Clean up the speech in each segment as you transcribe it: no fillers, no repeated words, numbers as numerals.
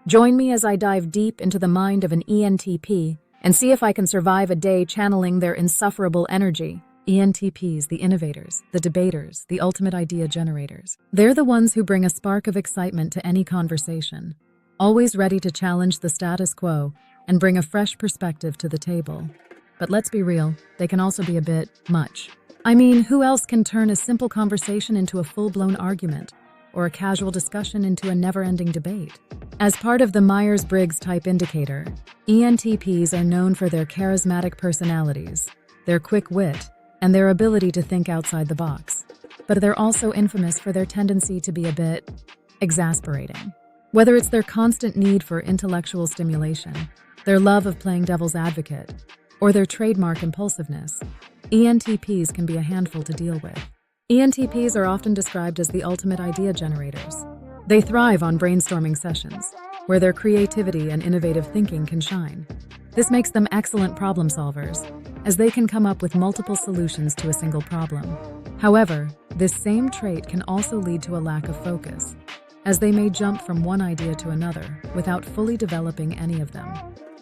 Join me as I dive deep into the mind of an ENTP and see if I can survive a day channeling their insufferable energy. ENTPs, the innovators, the debaters, the ultimate idea generators. They're the ones who bring a spark of excitement to any conversation, always ready to challenge the status quo and bring a fresh perspective to the table. But let's be real, they can also be a bit much. I mean, who else can turn a simple conversation into a full-blown argument, or a casual discussion into a never-ending debate? As part of the Myers-Briggs Type Indicator, ENTPs are known for their charismatic personalities, their quick wit, and their ability to think outside the box. But they're also infamous for their tendency to be a bit exasperating. Whether it's their constant need for intellectual stimulation, their love of playing devil's advocate, or their trademark impulsiveness, ENTPs can be a handful to deal with. ENTPs are often described as the ultimate idea generators. They thrive on brainstorming sessions, where their creativity and innovative thinking can shine. This makes them excellent problem solvers, as they can come up with multiple solutions to a single problem. However, this same trait can also lead to a lack of focus, as they may jump from one idea to another without fully developing any of them.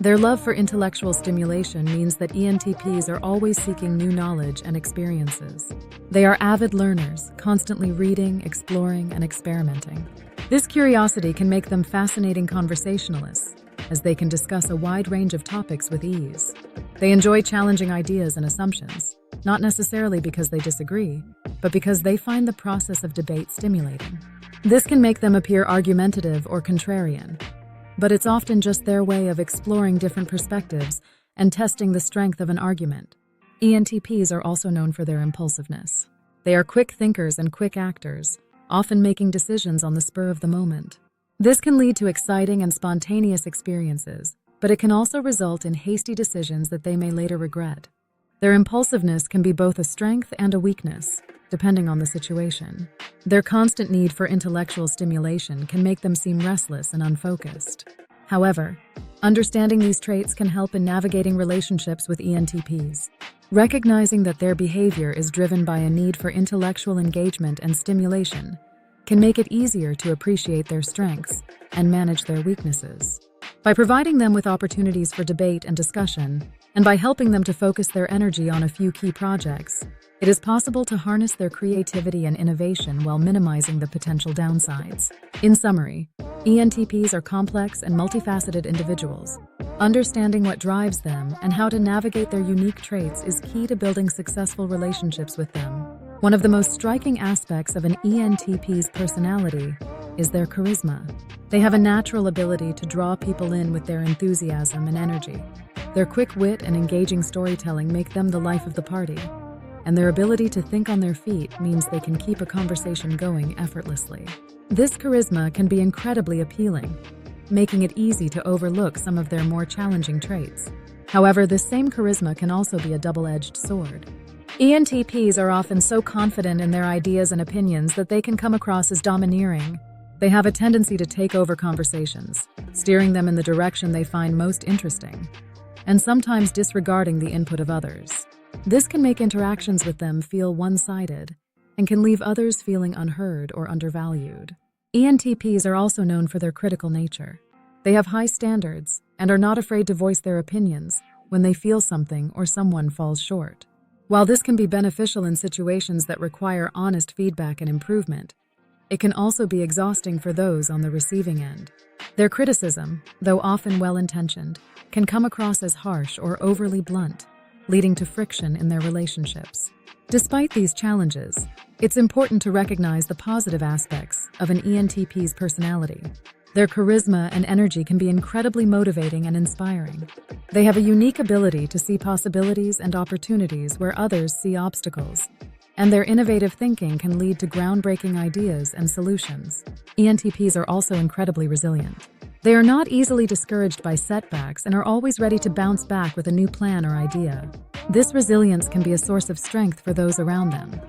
Their love for intellectual stimulation means that ENTPs are always seeking new knowledge and experiences. They are avid learners, constantly reading, exploring, and experimenting. This curiosity can make them fascinating conversationalists, as they can discuss a wide range of topics with ease. They enjoy challenging ideas and assumptions, not necessarily because they disagree, but because they find the process of debate stimulating. This can make them appear argumentative or contrarian, but it's often just their way of exploring different perspectives and testing the strength of an argument. ENTPs are also known for their impulsiveness. They are quick thinkers and quick actors, often making decisions on the spur of the moment. This can lead to exciting and spontaneous experiences, but it can also result in hasty decisions that they may later regret. Their impulsiveness can be both a strength and a weakness, depending on the situation. Their constant need for intellectual stimulation can make them seem restless and unfocused. However, understanding these traits can help in navigating relationships with ENTPs. Recognizing that their behavior is driven by a need for intellectual engagement and stimulation can make it easier to appreciate their strengths and manage their weaknesses. By providing them with opportunities for debate and discussion, and by helping them to focus their energy on a few key projects, it is possible to harness their creativity and innovation while minimizing the potential downsides. In summary, ENTPs are complex and multifaceted individuals. Understanding what drives them and how to navigate their unique traits is key to building successful relationships with them. One of the most striking aspects of an ENTP's personality is their charisma. They have a natural ability to draw people in with their enthusiasm and energy. Their quick wit and engaging storytelling make them the life of the party, and their ability to think on their feet means they can keep a conversation going effortlessly. This charisma can be incredibly appealing, making it easy to overlook some of their more challenging traits. However, this same charisma can also be a double-edged sword. ENTPs are often so confident in their ideas and opinions that they can come across as domineering. They have a tendency to take over conversations, steering them in the direction they find most interesting, and sometimes disregarding the input of others. This can make interactions with them feel one-sided and can leave others feeling unheard or undervalued. ENTPs are also known for their critical nature. They have high standards and are not afraid to voice their opinions when they feel something or someone falls short. While this can be beneficial in situations that require honest feedback and improvement, it can also be exhausting for those on the receiving end. Their criticism, though often well-intentioned, can come across as harsh or overly blunt, leading to friction in their relationships. Despite these challenges, it's important to recognize the positive aspects of an ENTP's personality. Their charisma and energy can be incredibly motivating and inspiring. They have a unique ability to see possibilities and opportunities where others see obstacles, and their innovative thinking can lead to groundbreaking ideas and solutions. ENTPs are also incredibly resilient. They are not easily discouraged by setbacks and are always ready to bounce back with a new plan or idea. This resilience can be a source of strength for those around them,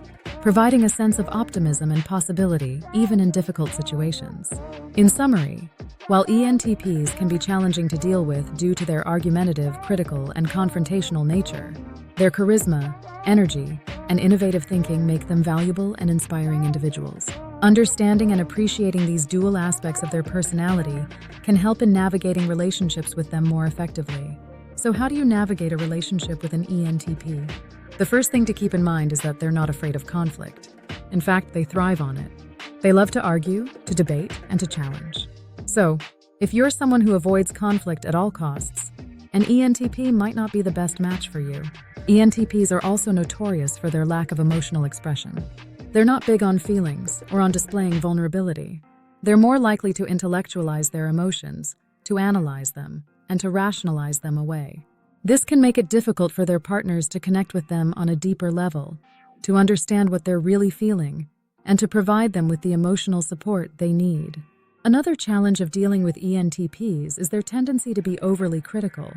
providing a sense of optimism and possibility even in difficult situations. In summary, while ENTPs can be challenging to deal with due to their argumentative, critical, and confrontational nature, their charisma, energy, and innovative thinking make them valuable and inspiring individuals. Understanding and appreciating these dual aspects of their personality can help in navigating relationships with them more effectively. So how do you navigate a relationship with an ENTP? The first thing to keep in mind is that they're not afraid of conflict. In fact, they thrive on it. They love to argue, to debate, and to challenge. So, if you're someone who avoids conflict at all costs, an ENTP might not be the best match for you. ENTPs are also notorious for their lack of emotional expression. They're not big on feelings or on displaying vulnerability. They're more likely to intellectualize their emotions, to analyze them, and to rationalize them away. This can make it difficult for their partners to connect with them on a deeper level, to understand what they're really feeling, and to provide them with the emotional support they need. Another challenge of dealing with ENTPs is their tendency to be overly critical.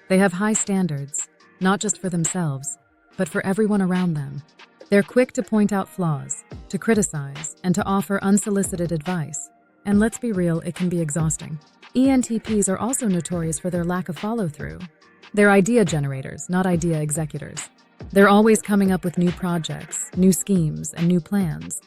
They have high standards, not just for themselves, but for everyone around them. They're quick to point out flaws, to criticize, and to offer unsolicited advice. And let's be real, it can be exhausting. ENTPs are also notorious for their lack of follow-through. They're idea generators, not idea executors. They're always coming up with new projects, new schemes, and new plans,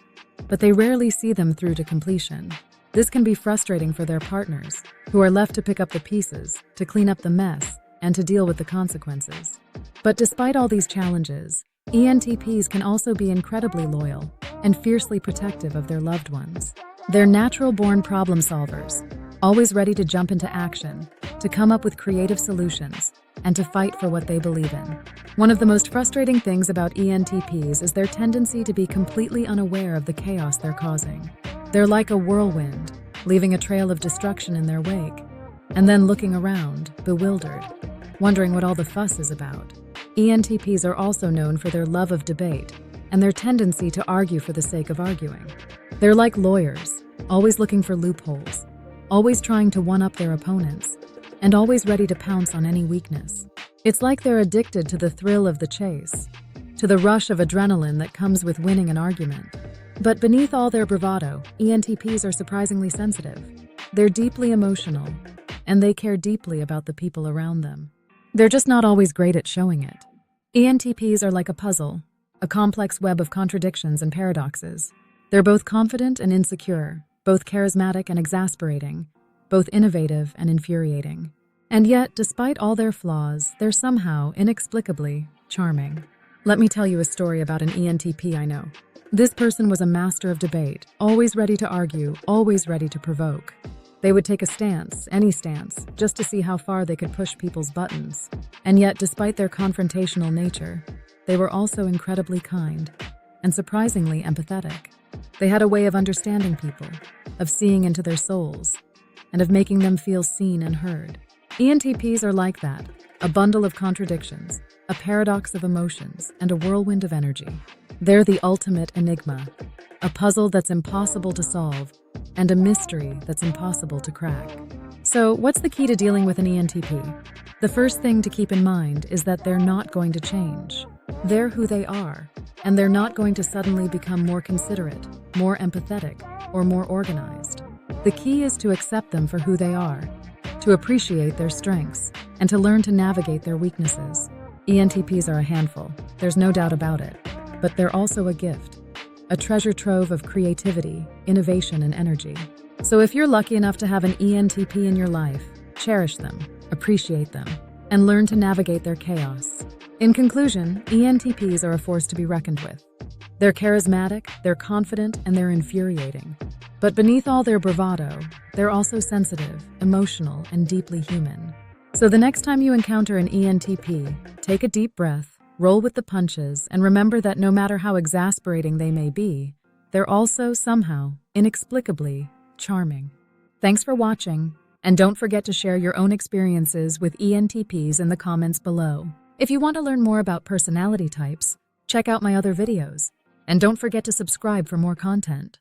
but they rarely see them through to completion. This can be frustrating for their partners, who are left to pick up the pieces, to clean up the mess, and to deal with the consequences. But despite all these challenges, ENTPs can also be incredibly loyal and fiercely protective of their loved ones. They're natural-born problem solvers, always ready to jump into action, to come up with creative solutions, and to fight for what they believe in. One of the most frustrating things about ENTPs is their tendency to be completely unaware of the chaos they're causing. They're like a whirlwind, leaving a trail of destruction in their wake, and then looking around, bewildered, wondering what all the fuss is about. ENTPs are also known for their love of debate and their tendency to argue for the sake of arguing. They're like lawyers, always looking for loopholes, always trying to one-up their opponents, and always ready to pounce on any weakness. It's like they're addicted to the thrill of the chase, to the rush of adrenaline that comes with winning an argument. But beneath all their bravado, ENTPs are surprisingly sensitive. They're deeply emotional, and they care deeply about the people around them. They're just not always great at showing it. ENTPs are like a puzzle, a complex web of contradictions and paradoxes. They're both confident and insecure, both charismatic and exasperating, both innovative and infuriating. And yet, despite all their flaws, they're somehow, inexplicably, charming. Let me tell you a story about an ENTP I know. This person was a master of debate, always ready to argue, always ready to provoke. They would take a stance, any stance, just to see how far they could push people's buttons. And yet, despite their confrontational nature, they were also incredibly kind and surprisingly empathetic. They had a way of understanding people, of seeing into their souls, and of making them feel seen and heard. ENTPs are like that, a bundle of contradictions, a paradox of emotions, and a whirlwind of energy. They're the ultimate enigma, a puzzle that's impossible to solve, and a mystery that's impossible to crack. So, what's the key to dealing with an ENTP? The first thing to keep in mind is that they're not going to change. They're who they are, and they're not going to suddenly become more considerate, more empathetic, or more organized. The key is to accept them for who they are, to appreciate their strengths, and to learn to navigate their weaknesses. ENTPs are a handful, there's no doubt about it, but they're also a gift, a treasure trove of creativity, innovation, and energy. So if you're lucky enough to have an ENTP in your life, cherish them, appreciate them, and learn to navigate their chaos. In conclusion, ENTPs are a force to be reckoned with. They're charismatic, they're confident, and they're infuriating. But beneath all their bravado, they're also sensitive, emotional, and deeply human. So the next time you encounter an ENTP, take a deep breath, roll with the punches, and remember that no matter how exasperating they may be, they're also somehow, inexplicably, charming. Thanks for watching, and don't forget to share your own experiences with ENTPs in the comments below. If you want to learn more about personality types, check out my other videos, and don't forget to subscribe for more content.